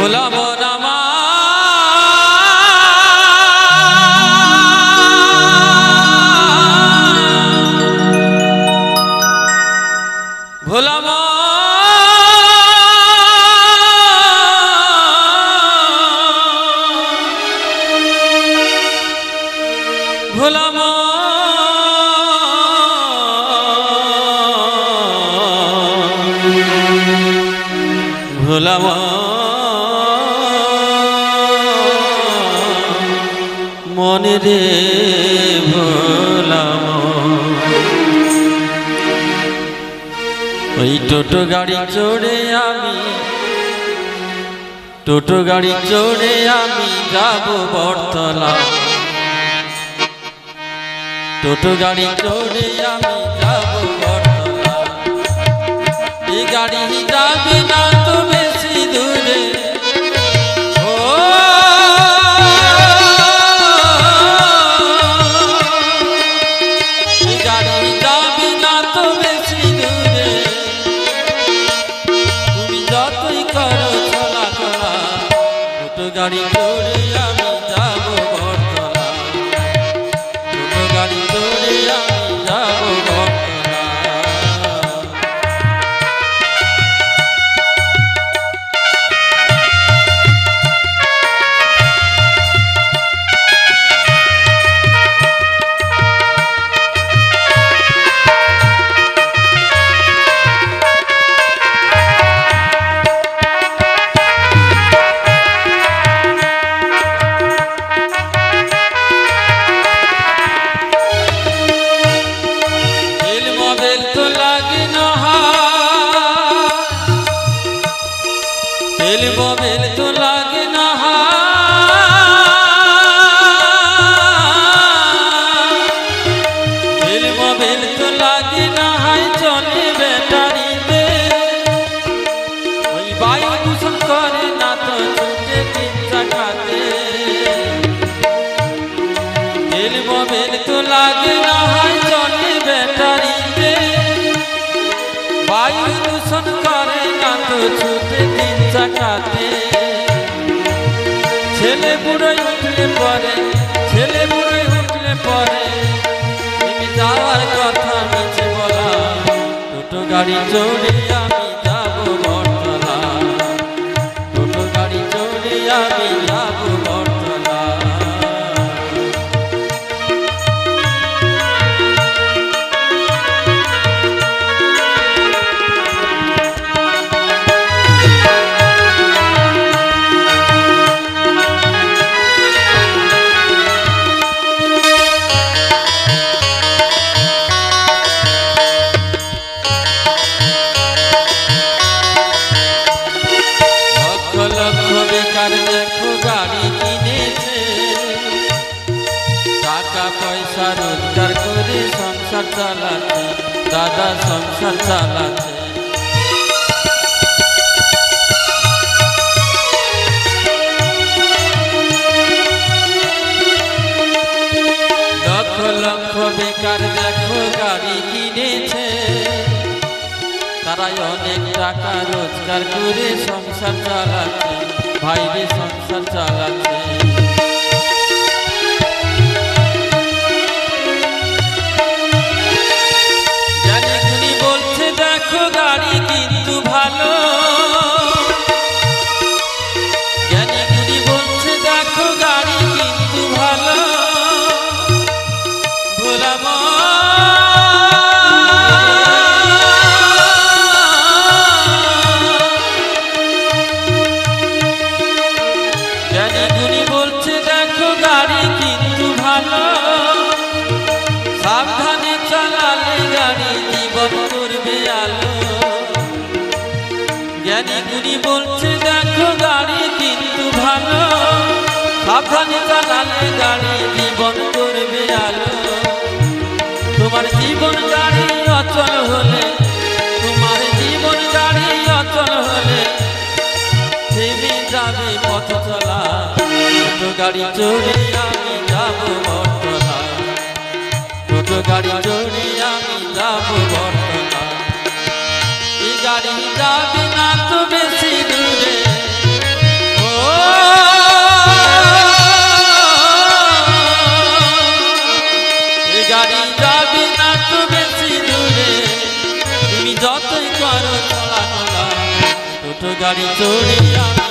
ভোলাব না মা ভোলাব ভোলাব ভোলাব মনে রে ভোলাম ওই টোটো গাড়ি চড়ে যাব বটতলা টোটো গাড়ি চড়ে আমি যাব বটতলা এই গাড়ি যাবে না তো বেশি দূরে গাড়ি চড়ে আমি যাব বটতলা ছোট গাড়ি চড়ে আমি যাব বটতলা मोबाइल तो लागे ना मोबाइल तो लागे ना चले बैटारी दे वायु दूषण करे ना तो छूटे दिन चकाते मोबाइल तो लागे ना चले बैटारी दे वायु दूषण करे ना तो छूटे दिन चकाते ছেলে বুড়ো উঠলে পরে তুমি যাওয়ার কথা নিচে বলা টোটো গাড়ি চড়ে আমি যাব বটতলা টোটো গাড়ি চড়ে আমি যাব বটতলা देखो गाड़ी किनेছে টাকা পয়সা রোজগার করে সংসার চালাচ্ছে দাদা সংসার চালাচ্ছে লক্ষ লক্ষ বেকার দেখো গাড়ি কিনেছে তারাই অনেক টাকা রোজগার করে সংসার চালাচ্ছে ভাইরে সংসার চালাচ্ছে জানি গুনি বলছে দেখো গাড়ি কিন্তু ভালো জানি গুনি বলছে দেখো গাড়ি কিন্তু ভালো ভোলাম সাবধানে চালালে গাড়ি জীবন করবে আলো জ্ঞানী গুণী বলছে দেখো গাড়ি কিন্তু ভালো সাবধানে চালালে গাড়ি জীবন করবে আলো তোমার জীবন গাড়ি অচল হলে থেমে যাবে পথ চলা ছোট গাড়ি চড়ে আমি যাব বটতলা ছোট গাড়ি চড়ে আমি যাব বটতলা এই গাড়ি যাবে না তো বেশি দূরে ও করো চলা টোটো গাড়ি চড়িয়া